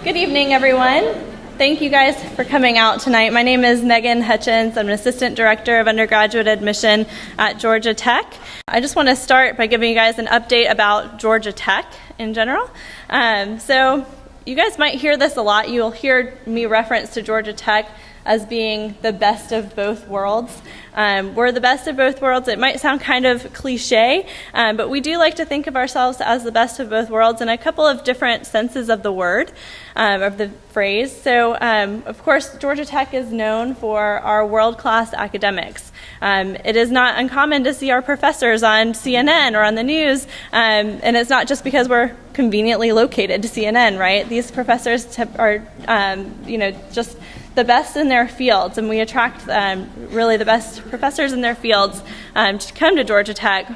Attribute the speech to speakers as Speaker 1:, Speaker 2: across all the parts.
Speaker 1: Good evening, everyone. Thank you guys for coming out tonight. My name is Megan Hutchins. I'm an Assistant Director of Undergraduate Admission at Georgia Tech. I just want to start by giving you guys an update about Georgia Tech in general. So you guys might hear this a lot. You'll hear me reference to Georgia Tech as being the best of both worlds. We're the best of both worlds. It might sound kind of cliche, but we do like to think of ourselves as the best of both worlds in a couple of different senses of the word, of the phrase. So, of course, Georgia Tech is known for our world-class academics. It is not uncommon to see our professors on CNN or on the news, and it's not just because we're conveniently located to CNN, right? These professors are, just the best in their fields, and we attract really the best professors in their fields to come to Georgia Tech.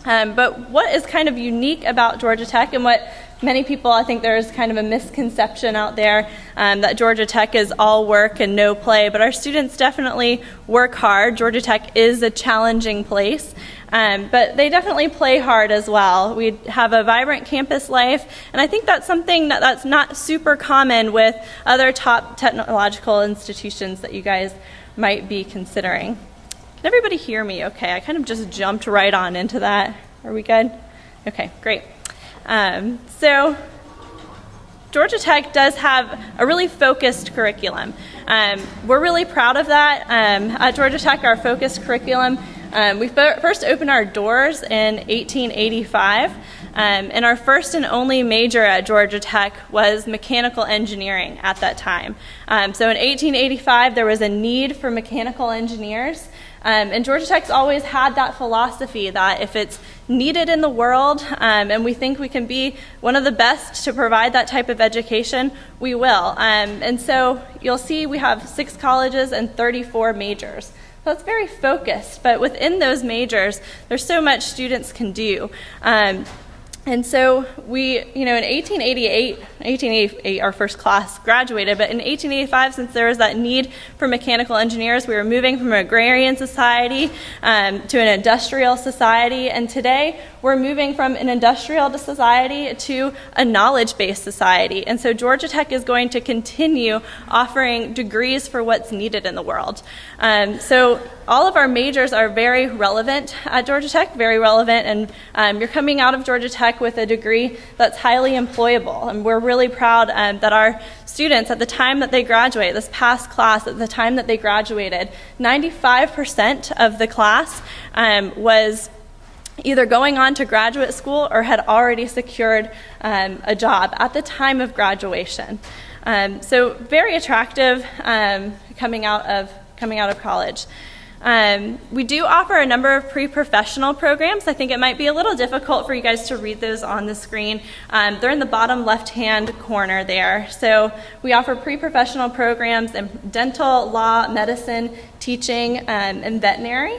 Speaker 1: But what is kind of unique about Georgia Tech, and what many people, I think there's kind of a misconception out there that Georgia Tech is all work and no play, but our students definitely work hard. Georgia Tech is a challenging place, but they definitely play hard as well. We have a vibrant campus life, and I think that's something that's not super common with other top technological institutions that you guys might be considering. Can everybody hear me okay? I kind of just jumped right on into that. Are we good? Okay, great. So Georgia Tech does have a really focused curriculum. We're really proud of that. At Georgia Tech, our focused curriculum, we first opened our doors in 1885, and our first and only major at Georgia Tech was mechanical engineering at that time. So in 1885, there was a need for mechanical engineers, and Georgia Tech's always had that philosophy that if it's needed in the world, and we think we can be one of the best to provide that type of education, we will. And so you'll see we have 6 colleges and 34 majors. So it's very focused, but within those majors, there's so much students can do. And so we, in 1888, our first class graduated, but in 1885, since there was that need for mechanical engineers, we were moving from an agrarian society to an industrial society, and today we're moving from an industrial society to a knowledge-based society. And so Georgia Tech is going to continue offering degrees for what's needed in the world. So all of our majors are very relevant at Georgia Tech, very relevant, and you're coming out of Georgia Tech with a degree that's highly employable. And we're really proud that our students, at the time that they graduate, this past class, at the time that they graduated, 95% of the class was either going on to graduate school or had already secured a job at the time of graduation. So very attractive coming out of college. We do offer a number of pre-professional programs. I think it might be a little difficult for you guys to read those on the screen. They're in the bottom left-hand corner there. So we offer pre-professional programs in dental, law, medicine, teaching, and veterinary.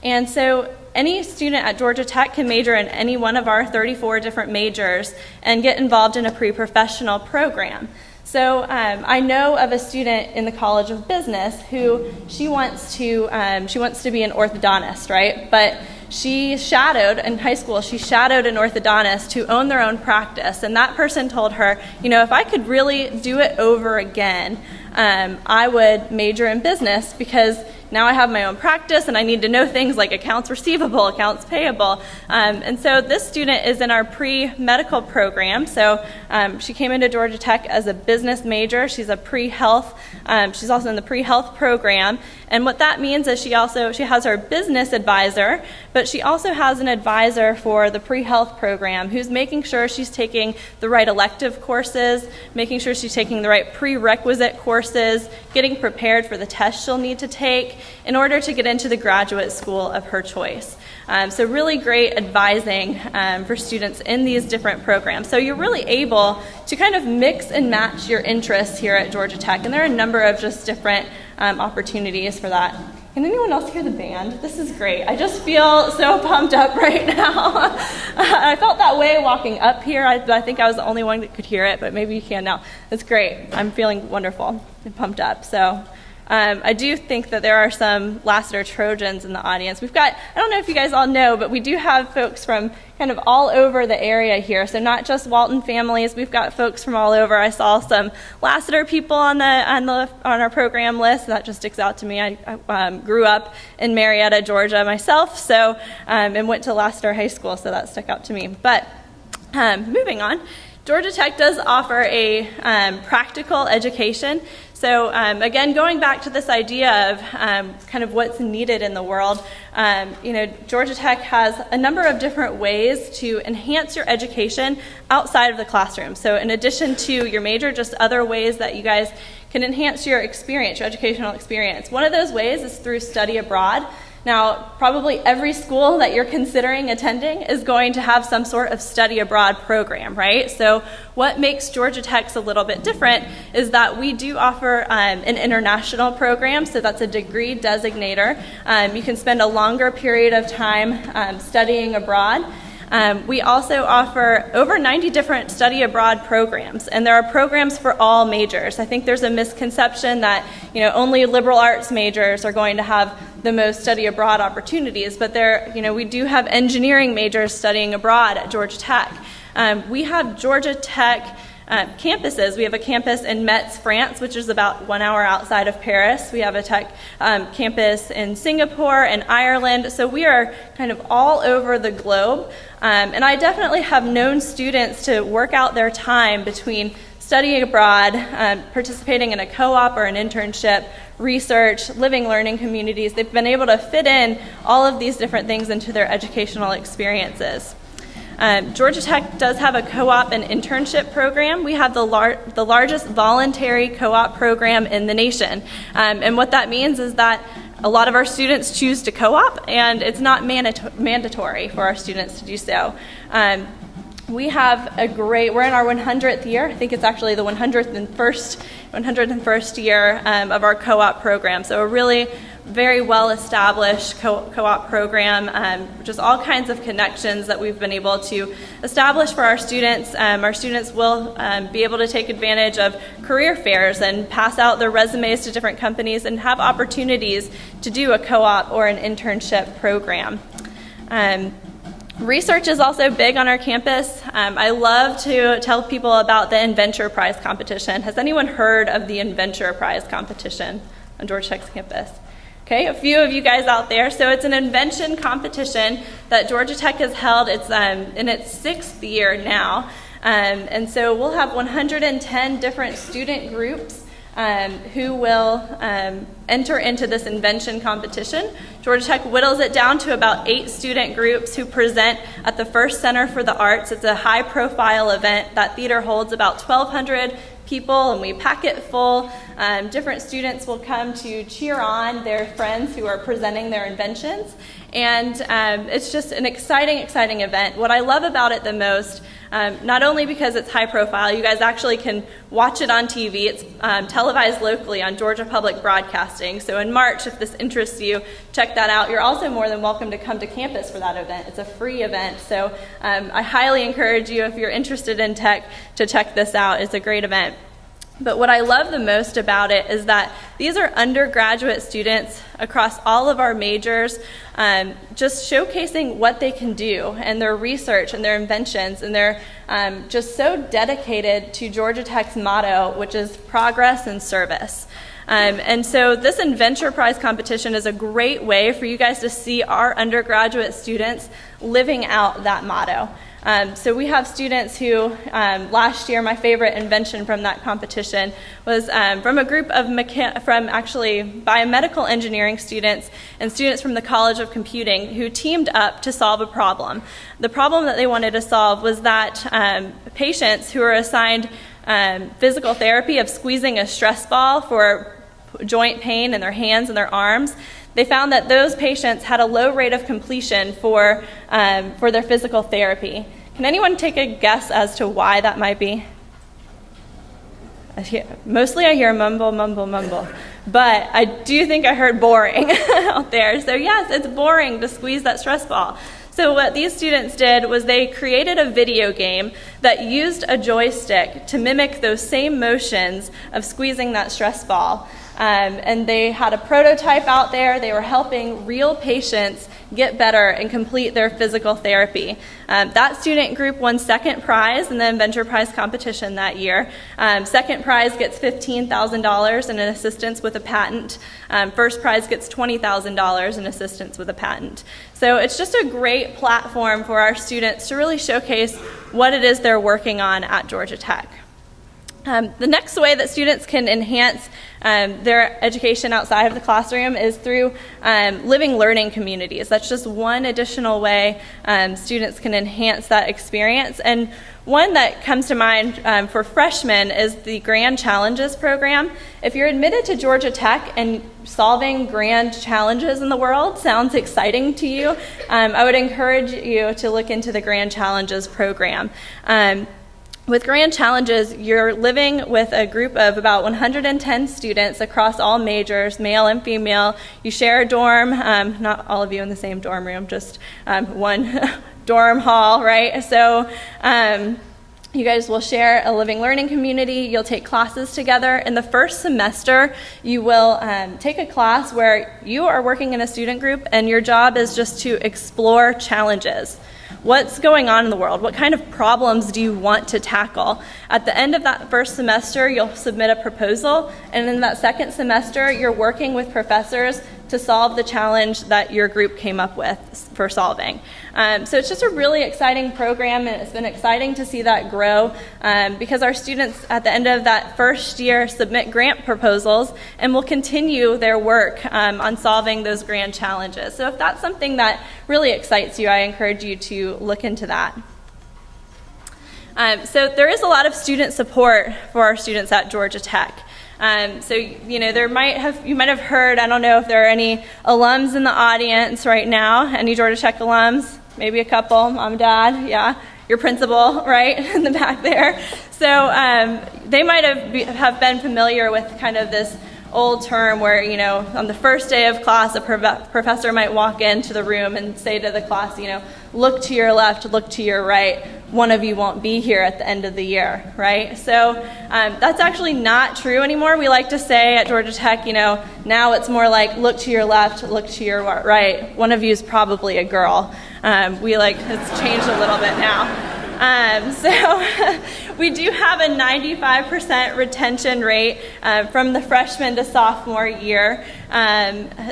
Speaker 1: And so any student at Georgia Tech can major in any one of our 34 different majors and get involved in a pre-professional program. So I know of a student in the College of Business who she wants to be an orthodontist, right? But she shadowed in high school. She shadowed an orthodontist who owned their own practice, and that person told her, if I could really do it over again, I would major in business because now I have my own practice and I need to know things like accounts receivable, accounts payable. And so this student is in our pre-medical program. So she came into Georgia Tech as a business major. She's a pre-health. She's also in the pre-health program. And what that means is she has her business advisor, but she also has an advisor for the pre-health program who's making sure she's taking the right elective courses, making sure she's taking the right prerequisite courses, getting prepared for the tests she'll need to take in order to get into the graduate school of her choice. So really great advising for students in these different programs. So you're really able to kind of mix and match your interests here at Georgia Tech, and there are a number of just different opportunities for that. Can anyone else hear the band? This is great. I just feel so pumped up right now. I felt that way walking up here. I think I was the only one that could hear it, but maybe you can now. It's great. I'm feeling wonderful and pumped up. So I do think that there are some Lassiter Trojans in the audience. We've got, I don't know if you guys all know, but we do have folks from kind of all over the area here. So not just Walton families, we've got folks from all over. I saw some Lassiter people on our program list. That just sticks out to me. I grew up in Marietta, Georgia myself, so and went to Lassiter High School, so that stuck out to me. But moving on, Georgia Tech does offer a practical education. So again, going back to this idea of kind of what's needed in the world, Georgia Tech has a number of different ways to enhance your education outside of the classroom. So in addition to your major, just other ways that you guys can enhance your experience, your educational experience. One of those ways is through study abroad. Now, probably every school that you're considering attending is going to have some sort of study abroad program, right? So what makes Georgia Tech's a little bit different is that we do offer an international program, so that's a degree designator. You can spend a longer period of time studying abroad. We also offer over 90 different study abroad programs, and there are programs for all majors. I think there's a misconception that only liberal arts majors are going to have the most study abroad opportunities, but we do have engineering majors studying abroad at Georgia Tech. We have Georgia Tech campuses. We have a campus in Metz, France, which is about 1 hour outside of Paris. We have a tech campus in Singapore and Ireland. So we are kind of all over the globe. And I definitely have known students to work out their time between studying abroad, participating in a co-op or an internship, research, living learning communities. They've been able to fit in all of these different things into their educational experiences. Georgia Tech does have a co-op and internship program. We have the largest voluntary co-op program in the nation. And what that means is that a lot of our students choose to co-op, and it's not mandatory for our students to do so. We have we're in our 100th year. I think it's actually the 101st year of our co-op program. So a really very well-established co-op program, just all kinds of connections that we've been able to establish for our students. Our students will be able to take advantage of career fairs and pass out their resumes to different companies and have opportunities to do a co-op or an internship program. Research is also big on our campus. I love to tell people about the Inventure Prize competition. Has anyone heard of the Inventure Prize competition on Georgia Tech's campus? Okay, a few of you guys out there. So it's an invention competition that Georgia Tech has held. It's in its 6th year now. And so we'll have 110 different student groups who will enter into this invention competition. Georgia Tech whittles it down to about 8 student groups who present at the First Center for the Arts. It's a high-profile event. That theater holds about 1,200 people, and we pack it full. Different students will come to cheer on their friends who are presenting their inventions. And it's just an exciting event. What I love about it the most, not only because it's high profile, you guys actually can watch it on TV. It's televised locally on Georgia Public Broadcasting. So in March, if this interests you, check that out. You're also more than welcome to come to campus for that event. It's a free event. So I highly encourage you, if you're interested in tech, to check this out. It's a great event. But what I love the most about it is that these are undergraduate students across all of our majors, just showcasing what they can do and their research and their inventions, and they're just so dedicated to Georgia Tech's motto, which is progress and service. And so this Inventure Prize competition is a great way for you guys to see our undergraduate students living out that motto. So we have students who, last year, my favorite invention from that competition was from a group of biomedical engineering students and students from the College of Computing who teamed up to solve a problem. The problem that they wanted to solve was that patients who were assigned physical therapy of squeezing a stress ball for joint pain in their hands and their arms, they found that those patients had a low rate of completion for their physical therapy. Can anyone take a guess as to why that might be? Mostly I hear mumble, mumble, mumble. But I do think I heard boring out there. So yes, it's boring to squeeze that stress ball. So what these students did was they created a video game that used a joystick to mimic those same motions of squeezing that stress ball. and they had a prototype out there. They were helping real patients get better and complete their physical therapy. That student group won second prize in the Inventor Prize competition that year. Second prize gets $15,000 in an assistance with a patent. First prize gets $20,000 in assistance with a patent. So it's just a great platform for our students to really showcase what it is they're working on at Georgia Tech. The next way that students can enhance their education outside of the classroom is through living learning communities. That's just one additional way students can enhance that experience. And one that comes to mind for freshmen is the Grand Challenges program. If you're admitted to Georgia Tech and solving grand challenges in the world sounds exciting to you, I would encourage you to look into the Grand Challenges program. With Grand Challenges, you're living with a group of about 110 students across all majors, male and female. You share a dorm, not all of you in the same dorm room, just one dorm hall, right? So you guys will share a living learning community. You'll take classes together. In the first semester, you will take a class where you are working in a student group, and your job is just to explore challenges. What's going on in the world? What kind of problems do you want to tackle? At the end of that first semester, you'll submit a proposal, and in that second semester, you're working with professors to solve the challenge that your group came up with for solving. So it's just a really exciting program, and it's been exciting to see that grow because our students at the end of that first year submit grant proposals and will continue their work on solving those grand challenges. So if that's something that really excites you, I encourage you to look into that. So there is a lot of student support for our students at Georgia Tech. So, you know, you might have heard, I don't know if there are any alums in the audience right now, any Georgia Tech alums, maybe a couple, mom, dad, yeah, your principal, right, in the back there. So they might have been familiar with kind of this old term where, you know, on the first day of class, a professor might walk into the room and say to the class, you know, look to your left, look to your right. One of you won't be here at the end of the year, right? So that's actually not true anymore. We like to say at Georgia Tech, you know, now it's more like look to your left, look to your right. One of you is probably a girl. It's changed a little bit now. So we do have a 95% retention rate from the freshman to sophomore year.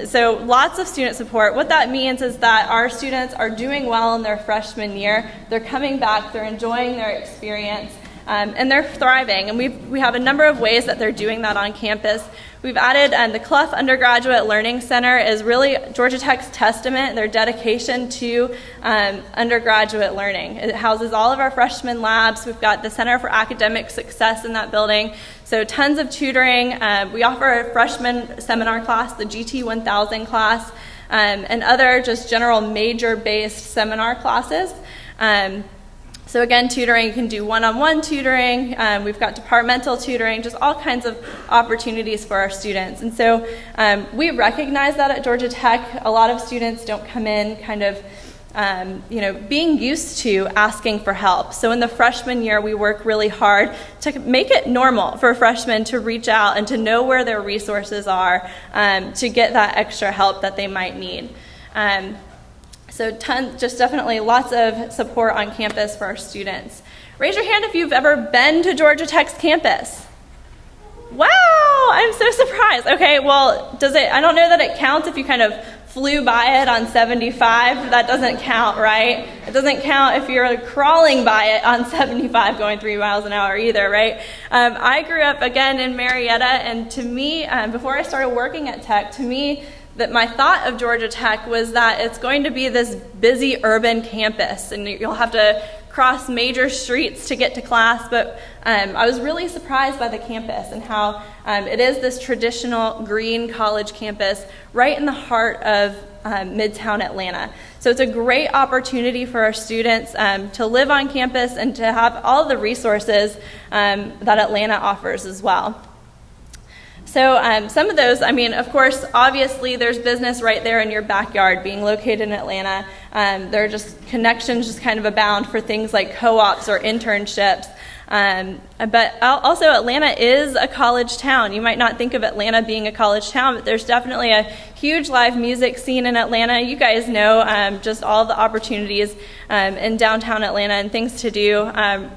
Speaker 1: So lots of student support. What that means is that our students are doing well in their freshman year. They're coming back, they're enjoying their experience, and they're thriving. And we have a number of ways that they're doing that on campus. We've added the Clough Undergraduate Learning Center is really Georgia Tech's testament, their dedication to undergraduate learning. It houses all of our freshman labs. We've got the Center for Academic Success in that building. So tons of tutoring. We offer a freshman seminar class, the GT 1000 class, and other just general major-based seminar classes. So again, tutoring, you can do one-on-one tutoring. We've got departmental tutoring, just all kinds of opportunities for our students. And so we recognize that at Georgia Tech, a lot of students don't come in kind of, being used to asking for help. So in the freshman year, we work really hard to make it normal for freshmen to reach out and to know where their resources are to get that extra help that they might need. So just definitely lots of support on campus for our students. Raise your hand if you've ever been to Georgia Tech's campus. Wow, I'm so surprised. Okay, well, I don't know that it counts if you kind of flew by it on 75. That doesn't count, right? It doesn't count if you're crawling by it on 75 going 3 miles an hour either, right? I grew up, again, in Marietta, and to me, before I started working at Tech, to me, that my thought of Georgia Tech was that it's going to be this busy urban campus, and you'll have to cross major streets to get to class, but I was really surprised by the campus and how it is this traditional green college campus right in the heart of Midtown Atlanta. So it's a great opportunity for our students to live on campus and to have all the resources that Atlanta offers as well. So some of those, of course, obviously there's business right there in your backyard. Being located in Atlanta, there are just connections just kind of abound for things like co-ops or internships. But also Atlanta is a college town. You might not think of Atlanta being a college town, but there's definitely a huge live music scene in Atlanta. You guys know just all the opportunities in downtown Atlanta and things to do.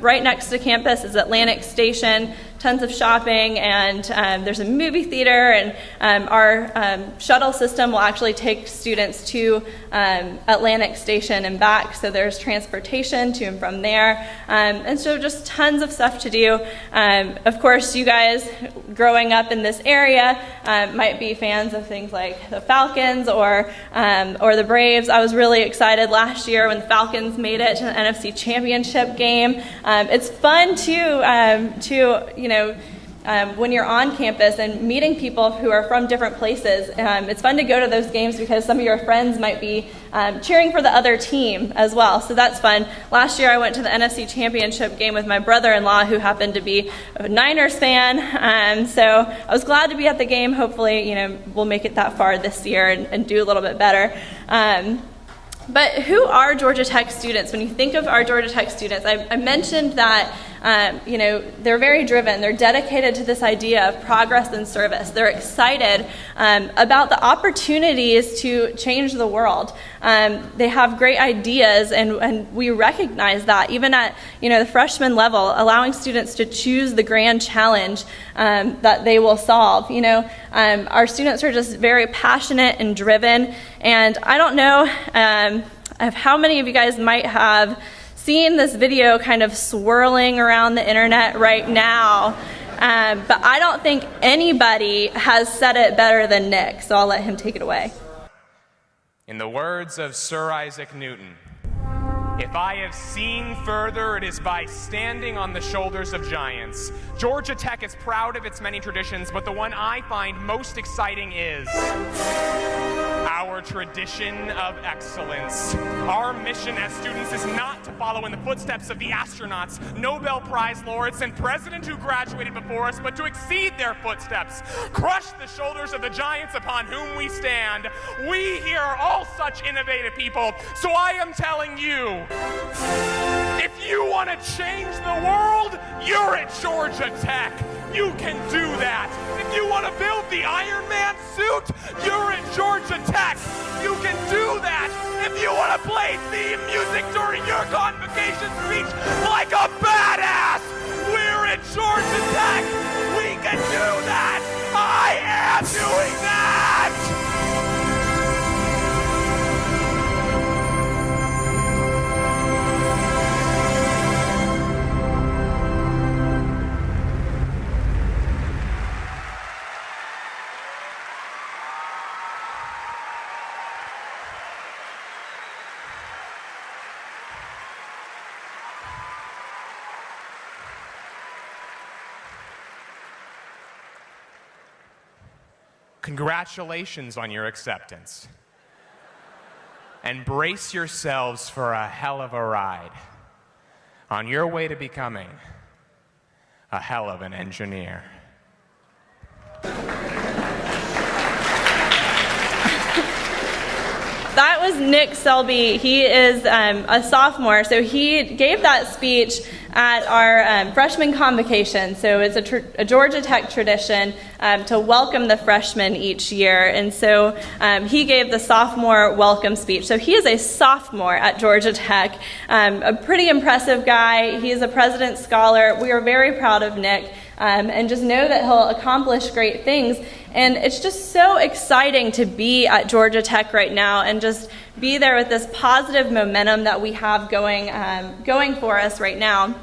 Speaker 1: Right next to campus is Atlantic Station, tons of shopping, and there's a movie theater, and our shuttle system will actually take students to Atlantic Station and back, so there's transportation to and from there, and so just tons of stuff to do. Of course, you guys growing up in this area might be fans of things like the Falcons or the Braves. I was really excited last year when the Falcons made it to the NFC Championship game. It's fun when you're on campus and meeting people who are from different places. It's fun to go to those games because some of your friends might be cheering for the other team as well, so that's fun. Last year I went to the NFC Championship game with my brother-in-law, who happened to be a Niners fan, so I was glad to be at the game. Hopefully, we'll make it that far this year and do a little bit better. But who are Georgia Tech students? When you think of our Georgia Tech students, I mentioned that they're very driven. They're dedicated to this idea of progress and service. They're excited about the opportunities to change the world. They have great ideas, and we recognize that even at the freshman level, allowing students to choose the grand challenge that they will solve. Our students are just very passionate and driven, and I don't know of how many of you guys might have seen this video kind of swirling around the internet right now, but I don't think anybody has said it better than Nick, so I'll let him take it away.
Speaker 2: In the words of Sir Isaac Newton, "If I have seen further, it is by standing on the shoulders of giants." Georgia Tech is proud of its many traditions, but the one I find most exciting is our tradition of excellence. Our mission as students is not to follow in the footsteps of the astronauts, Nobel Prize laureates, and presidents who graduated before us, but to exceed their footsteps, crush the shoulders of the giants upon whom we stand. We here are all such innovative people, so I am telling you, if you want to change the world, you're at Georgia Tech. You can do that. If you want to build the Iron Man suit, you're at Georgia Tech. You can do that. If you want to play theme music during your convocation speech like a badass, we're at Georgia Tech. We can do that. I am doing that. Congratulations on your acceptance. And brace yourselves for a hell of a ride on your way to becoming a hell of an engineer.
Speaker 1: That was Nick Selby. He is a sophomore, so he gave that speech at our freshman convocation. So it's a Georgia Tech tradition to welcome the freshmen each year, and so he gave the sophomore welcome speech. So he is a sophomore at Georgia Tech, a pretty impressive guy. He is a President's Scholar. We are very proud of Nick, and just know that he'll accomplish great things. And it's just so exciting to be at Georgia Tech right now and just be there with this positive momentum that we have going for us right now.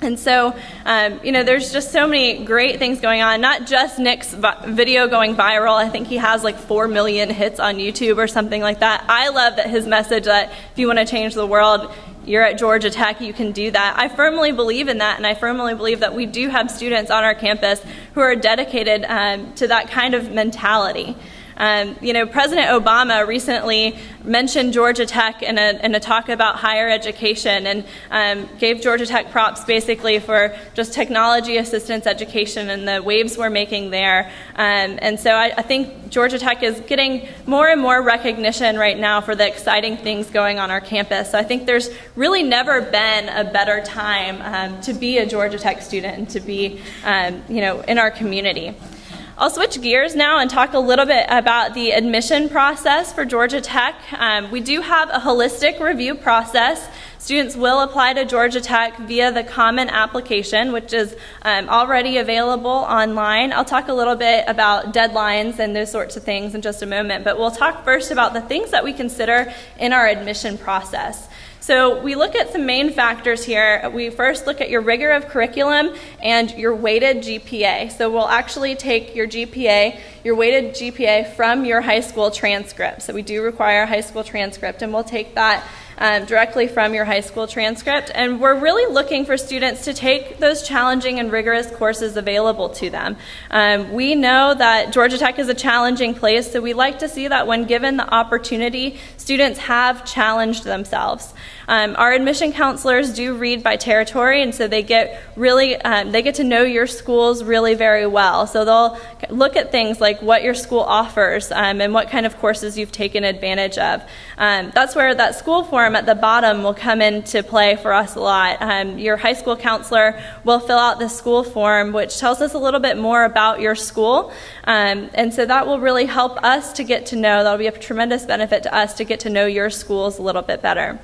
Speaker 1: And so, there's just so many great things going on, not just Nick's video going viral. I think he has like 4 million hits on YouTube or something like that. I love that his message that if you want to change the world, you're at Georgia Tech, you can do that. I firmly believe in that, and I firmly believe that we do have students on our campus who are dedicated to that kind of mentality. President Obama recently mentioned Georgia Tech in a talk about higher education, and gave Georgia Tech props basically for just technology assistance education and the waves we're making there. And so I think Georgia Tech is getting more and more recognition right now for the exciting things going on our campus. So I think there's really never been a better time to be a Georgia Tech student and to be in our community. I'll switch gears now and talk a little bit about the admission process for Georgia Tech. We do have a holistic review process. Students will apply to Georgia Tech via the Common Application, which is already available online. I'll talk a little bit about deadlines and those sorts of things in just a moment, but we'll talk first about the things that we consider in our admission process. So we look at some main factors here. We first look at your rigor of curriculum and your weighted GPA. So we'll actually take your GPA, your weighted GPA from your high school transcript. So we do require a high school transcript, and we'll take that directly from your high school transcript. And we're really looking for students to take those challenging and rigorous courses available to them. We know that Georgia Tech is a challenging place, so we like to see that when given the opportunity, students have challenged themselves. Our admission counselors do read by territory, and so they get to know your schools really very well. So they'll look at things like what your school offers and what kind of courses you've taken advantage of. That's where that school form at the bottom will come into play for us a lot. Your high school counselor will fill out the school form, which tells us a little bit more about your school, and so that will really help us to get to know. That'll be a tremendous benefit to us to get to know your schools a little bit better.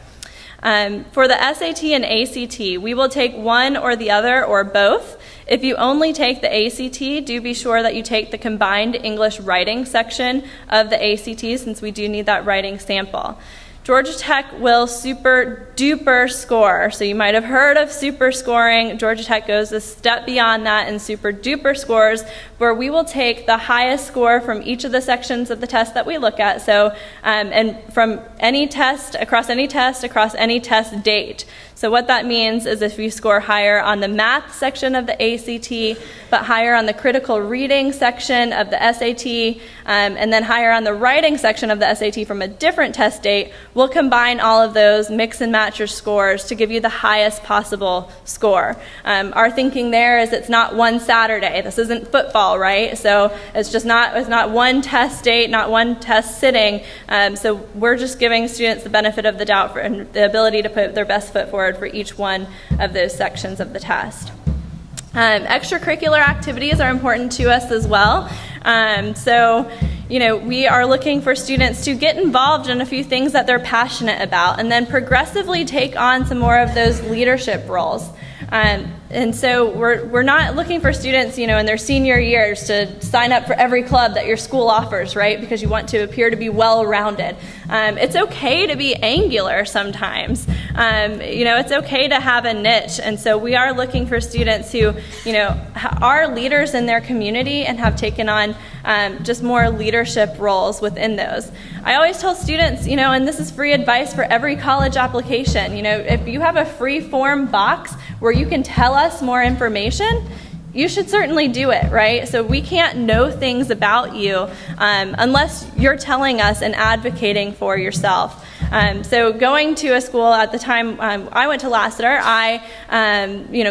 Speaker 1: For the SAT and ACT, we will take one or the other or both. If you only take the ACT, do be sure that you take the combined English writing section of the ACT, since we do need that writing sample. Georgia Tech will super duper score. So you might have heard of super scoring. Georgia Tech goes a step beyond that in super duper scores, where we will take the highest score from each of the sections of the test that we look at. So, and from any test, across any test date. So what that means is if you score higher on the math section of the ACT, but higher on the critical reading section of the SAT, and then higher on the writing section of the SAT from a different test date, we'll combine all of those, mix and match your scores to give you the highest possible score. Our thinking there is it's not one Saturday. This isn't football, right? So it's not one test date, not one test sitting. So we're just giving students the benefit of the doubt and the ability to put their best foot forward for each one of those sections of the test. Extracurricular activities are important to us as well. We are looking for students to get involved in a few things that they're passionate about, and then progressively take on some more of those leadership roles. And so we're not looking for students, in their senior years to sign up for every club that your school offers, right? Because you want to appear to be well-rounded. It's okay to be angular sometimes. It's okay to have a niche. And so we are looking for students who, are leaders in their community and have taken on just more leadership roles within those. I always tell students, and this is free advice for every college application, if you have a free form box where you can tell us more information, you should certainly do it, right? So we can't know things about you unless you're telling us and advocating for yourself. So going to a school at the time I went to Lassiter,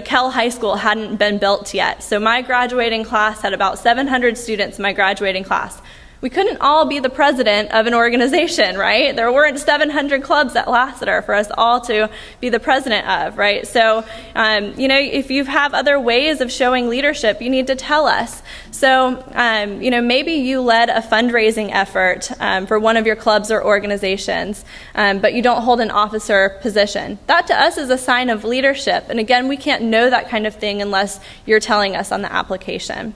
Speaker 1: Kell High School hadn't been built yet. So my graduating class had about 700 students in my graduating class. We couldn't all be the president of an organization, right? There weren't 700 clubs at Lassiter for us all to be the president of, right? So, if you have other ways of showing leadership, you need to tell us. So, maybe you led a fundraising effort for one of your clubs or organizations, but you don't hold an officer position. That to us is a sign of leadership. And again, we can't know that kind of thing unless you're telling us on the application.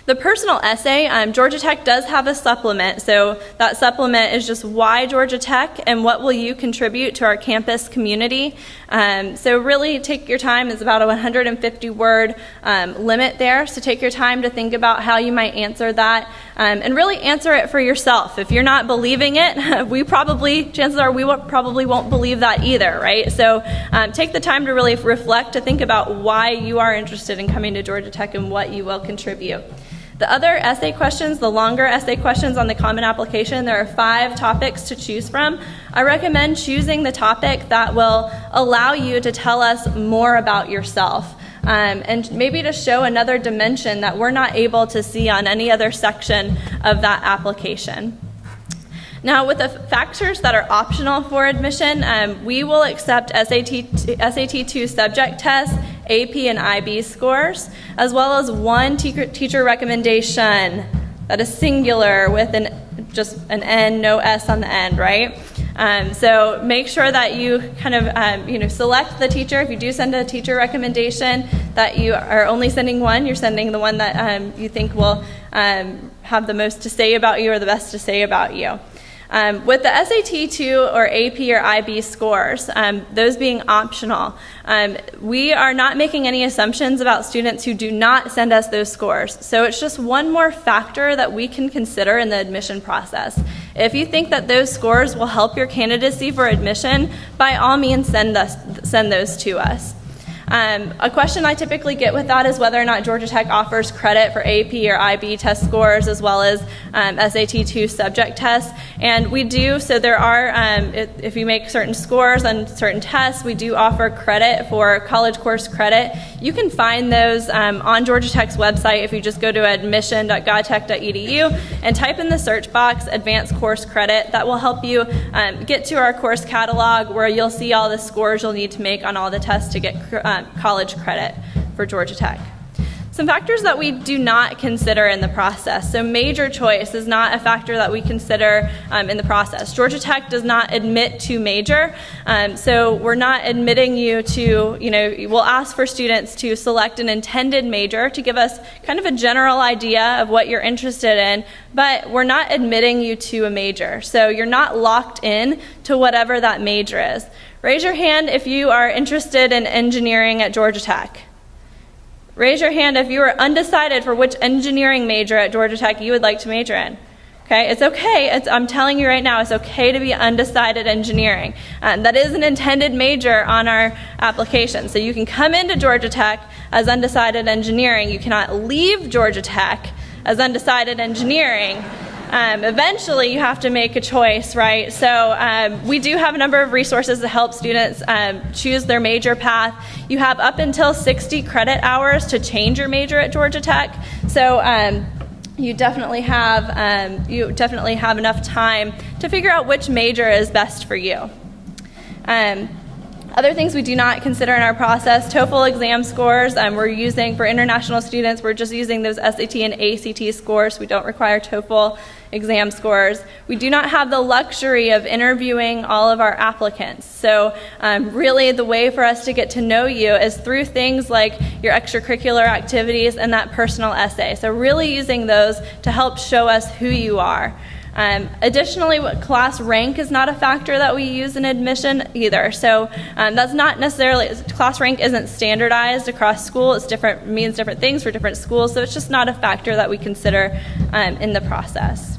Speaker 1: The personal essay, Georgia Tech does have a supplement, so that supplement is just why Georgia Tech and what will you contribute to our campus community. So really take your time. It's about a 150-word limit there, so take your time to think about how you might answer that, and really answer it for yourself. If you're not believing it, chances are we probably won't believe that either, right? So take the time to really reflect, to think about why you are interested in coming to Georgia Tech and what you will contribute. The other essay questions, the longer essay questions on the Common Application, there are 5 topics to choose from. I recommend choosing the topic that will allow you to tell us more about yourself. And maybe to show another dimension that we're not able to see on any other section of that application. Now, with the factors that are optional for admission, we will accept SAT-2 subject tests, AP and IB scores, as well as one teacher recommendation that is singular with just an N, no S on the end, right? So make sure that you kind of select the teacher. If you do send a teacher recommendation, that you are only sending one. You're sending the one that you think will have the most to say about you or the best to say about you. With the SAT-2 or AP or IB scores, those being optional, we are not making any assumptions about students who do not send us those scores. So it's just one more factor that we can consider in the admission process. If you think that those scores will help your candidacy for admission, by all means send those to us. A question I typically get with that is whether or not Georgia Tech offers credit for AP or IB test scores as well as SAT-2 subject tests. And we do, so there are, if you make certain scores on certain tests, we do offer credit for college course credit. You can find those on Georgia Tech's website if you just go to admission.godtech.edu and type in the search box advanced course credit. That will help you get to our course catalog where you'll see all the scores you'll need to make on all the tests to get college credit for Georgia Tech. Some factors that we do not consider in the process. So major choice is not a factor that we consider in the process. Georgia Tech does not admit to major, so we're not admitting you to, we'll ask for students to select an intended major to give us kind of a general idea of what you're interested in, but we're not admitting you to a major. So you're not locked in to whatever that major is. Raise your hand if you are interested in engineering at Georgia Tech. Raise your hand if you are undecided for which engineering major at Georgia Tech you would like to major in. Okay, it's okay. I'm telling you right now, it's okay to be undecided engineering. That is an intended major on our application. So you can come into Georgia Tech as undecided engineering. You cannot leave Georgia Tech as undecided engineering. Eventually, you have to make a choice, right? So we do have a number of resources to help students choose their major path. You have up until 60 credit hours to change your major at Georgia Tech. So you definitely have enough time to figure out which major is best for you. Other things we do not consider in our process, TOEFL exam scores. We're using, for international students, we're just using those SAT and ACT scores. We don't require TOEFL exam scores. We do not have the luxury of interviewing all of our applicants. So really the way for us to get to know you is through things like your extracurricular activities and that personal essay. So really using those to help show us who you are. Additionally, class rank is not a factor that we use in admission either. So that's not necessarily, class rank isn't standardized across school. It's different, means different things for different schools. So it's just not a factor that we consider in the process.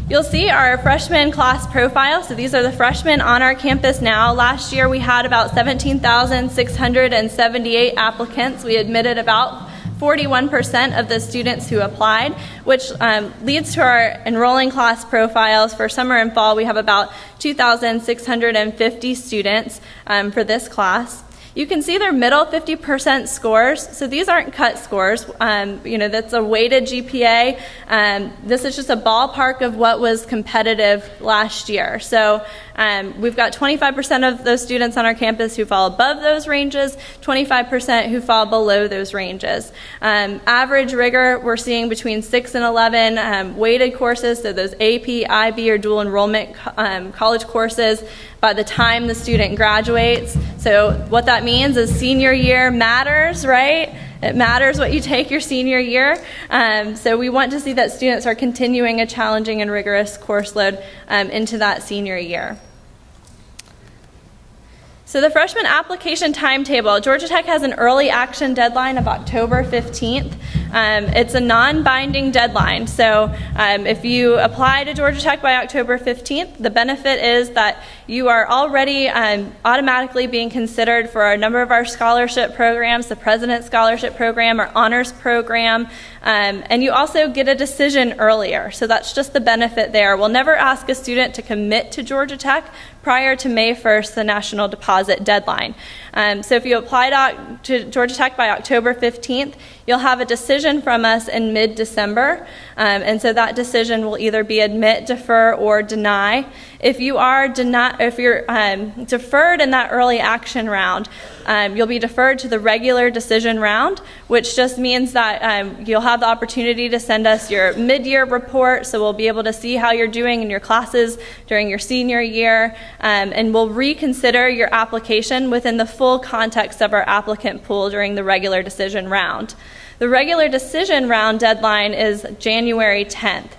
Speaker 1: You'll see our freshman class profile. So these are the freshmen on our campus now. Last year we had about 17,678 applicants. We admitted about 41% of the students who applied, which leads to our enrolling class profiles. For summer and fall, we have about 2,650 students for this class. You can see their middle 50% scores. So these aren't cut scores. That's a weighted GPA. This is just a ballpark of what was competitive last year. So we've got 25% of those students on our campus who fall above those ranges, 25% who fall below those ranges. Average rigor, we're seeing between 6 and 11 weighted courses, so those AP, IB, or dual enrollment college courses by the time the student graduates. So what that means is senior year matters, right? It matters what you take your senior year. So we want to see that students are continuing a challenging and rigorous course load into that senior year. So the freshman application timetable, Georgia Tech has an early action deadline of October 15th. It's a non-binding deadline. So if you apply to Georgia Tech by October 15th, the benefit is that you are already automatically being considered for a number of our scholarship programs, the President's Scholarship Program, our Honors Program, and you also get a decision earlier. So that's just the benefit there. We'll never ask a student to commit to Georgia Tech prior to May 1st, the national deposit deadline. So if you apply to Georgia Tech by October 15th, you'll have a decision from us in mid-December, and so that decision will either be admit, defer, or deny. If you're deferred in that early action round, you'll be deferred to the regular decision round, which just means that you'll have the opportunity to send us your mid-year report, so we'll be able to see how you're doing in your classes during your senior year, and we'll reconsider your application within the full context of our applicant pool during the regular decision round. The regular decision round deadline is January 10th.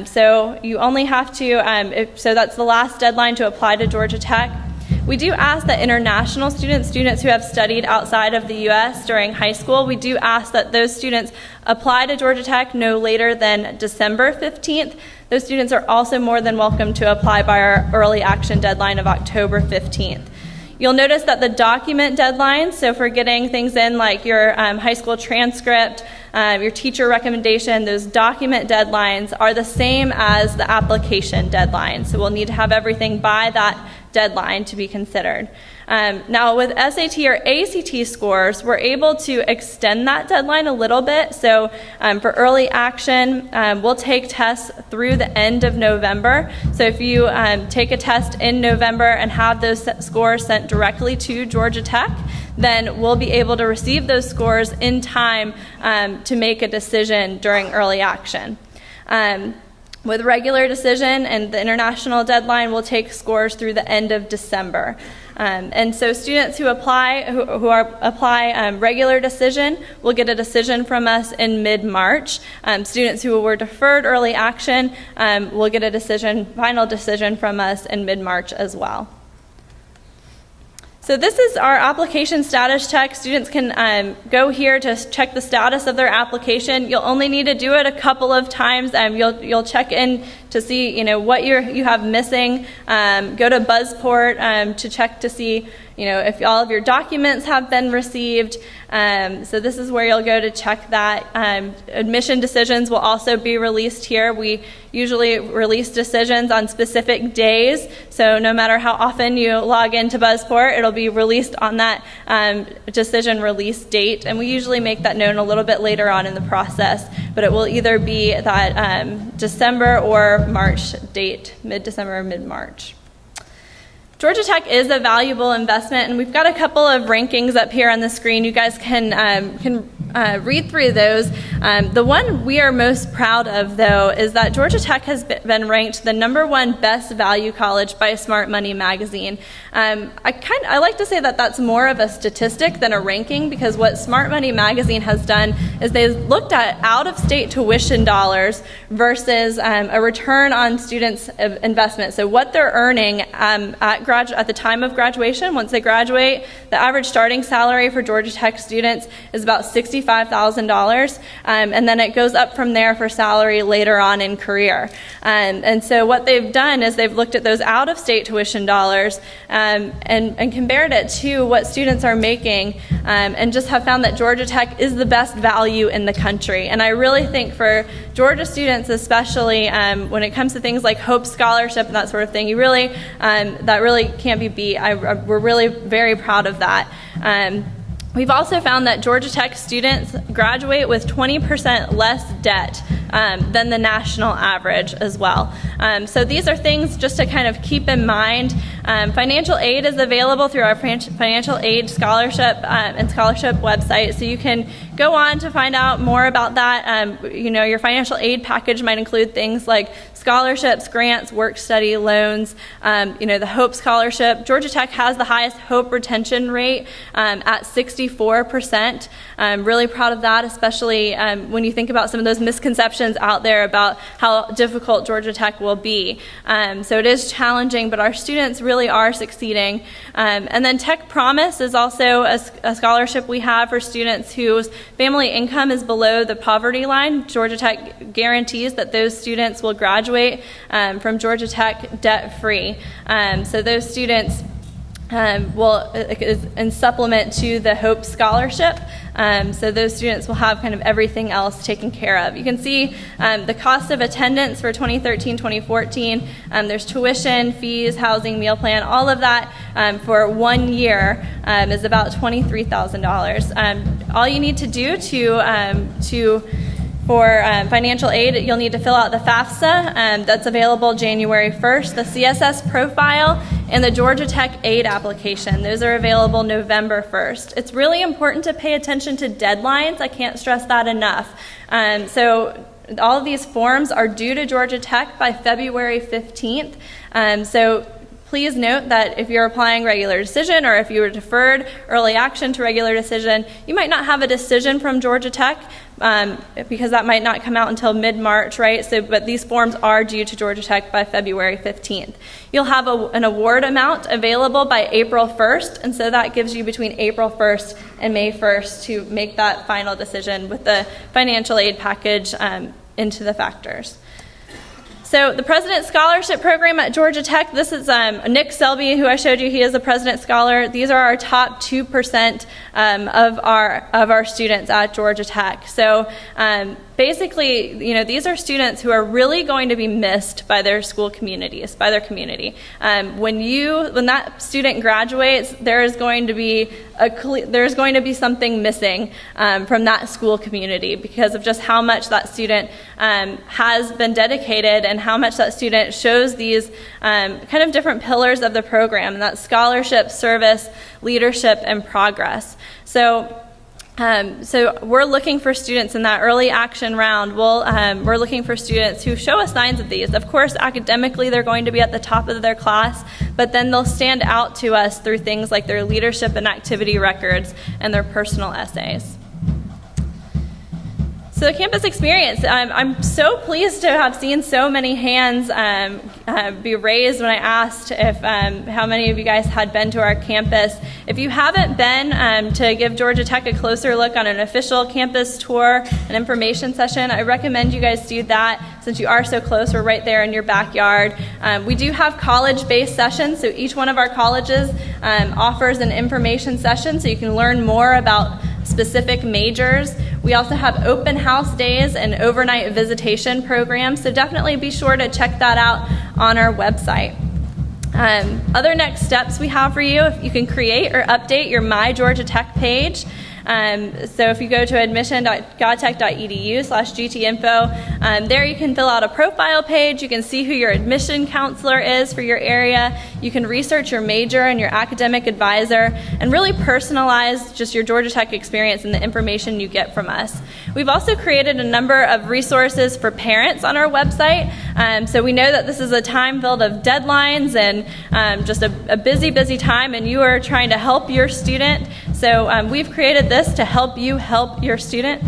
Speaker 1: So you only have to, so that's the last deadline to apply to Georgia Tech. We do ask that international students who have studied outside of the U.S. during high school, we do ask that those students apply to Georgia Tech no later than December 15th. Those students are also more than welcome to apply by our early action deadline of October 15th. You'll notice that the document deadlines, so for getting things in like your high school transcript, your teacher recommendation, those document deadlines are the same as the application deadline. So we'll need to have everything by that deadline to be considered. Now with SAT or ACT scores, we're able to extend that deadline a little bit. So for early action, we'll take tests through the end of November. So if you take a test in November and have those scores sent directly to Georgia Tech, then we'll be able to receive those scores in time to make a decision during early action. With regular decision and the international deadline, we'll take scores through the end of December. And so students who apply regular decision will get a decision from us in mid-March. Students who were deferred early action will get a final decision from us in mid-March as well. So this is our application status check. Students can go here to check the status of their application. You'll only need to do it a couple of times. You'll check in to see what you have missing. Go to Buzzport to check to see if all of your documents have been received. So this is where you'll go to check that. Admission decisions will also be released here. We usually release decisions on specific days, so no matter how often you log into Buzzport, it'll be released on that decision release date, and we usually make that known a little bit later on in the process, but it will either be that December or March date, mid-December or mid-March. Georgia Tech is a valuable investment, and we've got a couple of rankings up here on the screen. You guys can read through those. The one we are most proud of, though, is that Georgia Tech has been ranked the #1 best value college by Smart Money magazine. I like to say that that's more of a statistic than a ranking, because what Smart Money magazine has done is they've looked at out-of-state tuition dollars versus a return on students' investment. So what they're earning at the time of graduation. Once they graduate, the average starting salary for Georgia Tech students is about $65,000, and then it goes up from there for salary later on in career. And so what they've done is they've looked at those out-of-state tuition dollars and compared it to what students are making, and just have found that Georgia Tech is the best value in the country. And I really think for Georgia students, especially when it comes to things like Hope Scholarship and that sort of thing, that really can't be beat. We're really very proud of that. We've also found that Georgia Tech students graduate with 20% less debt than the national average as well. So these are things just to kind of keep in mind. Financial aid is available through our financial aid scholarship and scholarship website, so you can go on to find out more about that. Your financial aid package might include things like scholarships, grants, work study loans, the Hope Scholarship. Georgia Tech has the highest Hope retention rate at 64%. I'm really proud of that, especially when you think about some of those misconceptions out there about how difficult Georgia Tech will be. So it is challenging, but our students really really are succeeding. And then Tech Promise is also a scholarship we have for students whose family income is below the poverty line. Georgia Tech guarantees that those students will graduate from Georgia Tech debt-free. So those students will, in supplement to the Hope Scholarship, so those students will have kind of everything else taken care of. You can see the cost of attendance for 2013-2014. There's tuition, fees, housing, meal plan, all of that for 1 year is about $23,000. All you need to do for financial aid, you'll need to fill out the FAFSA that's available January 1st, the CSS profile, and the Georgia Tech aid application. Those are available November 1st. It's really important to pay attention to deadlines. I can't stress that enough. So all of these forms are due to Georgia Tech by February 15th. So please note that if you're applying regular decision or if you were deferred early action to regular decision, you might not have a decision from Georgia Tech because that might not come out until mid-March, right? So, but these forms are due to Georgia Tech by February 15th. You'll have an award amount available by April 1st, and so that gives you between April 1st and May 1st to make that final decision with the financial aid package into the factors. So the President's Scholarship Program at Georgia Tech, this is Nick Selby, who I showed you. He is a President Scholar. These are our top 2% of our students at Georgia Tech. So basically, these are students who are really going to be missed by their school communities, by their community. When that student graduates, there's going to be something missing from that school community because of just how much that student has been dedicated and how much that student shows these kind of different pillars of the program, and that's scholarship, service, leadership, and progress. So we're looking for students in that early action round. We're looking for students who show us signs of these. Of course, academically, they're going to be at the top of their class, but then they'll stand out to us through things like their leadership and activity records and their personal essays. So the campus experience, I'm so pleased to have seen so many hands be raised when I asked if how many of you guys had been to our campus. If you haven't been to give Georgia Tech a closer look on an official campus tour, an information session, I recommend you guys do that since you are so close. We're right there in your backyard. We do have college-based sessions, so each one of our colleges offers an information session so you can learn more about specific majors. We also have open house days and overnight visitation programs, so definitely be sure to check that out on our website. Other next steps we have for you, if you can create or update your My Georgia Tech page. So if you go to admission.godtech.edu/gtinfo, there you can fill out a profile page. You can see who your admission counselor is for your area. You can research your major and your academic advisor and really personalize just your Georgia Tech experience and the information you get from us. We've also created a number of resources for parents on our website. So we know that this is a time filled of deadlines and just a busy time, and you are trying to help your student. So we've created this to help you help your student.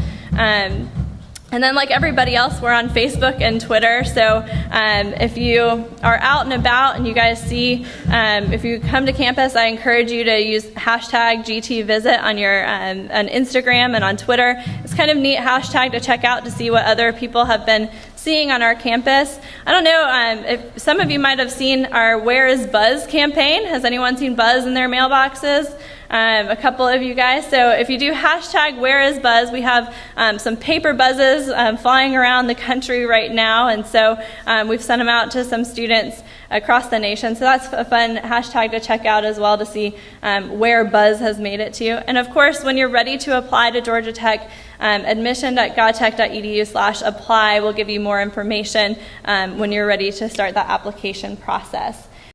Speaker 1: And then like everybody else, we're on Facebook and Twitter. So if you are out and about and you guys see, if you come to campus, I encourage you to use hashtag GTVisit on your on Instagram and on Twitter. It's kind of neat hashtag to check out to see what other people have been seeing on our campus. I don't know if some of you might have seen our Where is Buzz campaign. Has anyone seen Buzz in their mailboxes? A couple of you guys. So if you do hashtag Where is Buzz, we have some paper buzzes flying around the country right now, and so we've sent them out to some students across the nation. So that's a fun hashtag to check out as well to see where Buzz has made it to. And of course, when you're ready to apply to Georgia Tech, admission.godtech.edu/apply will give you more information when you're ready to start that application process.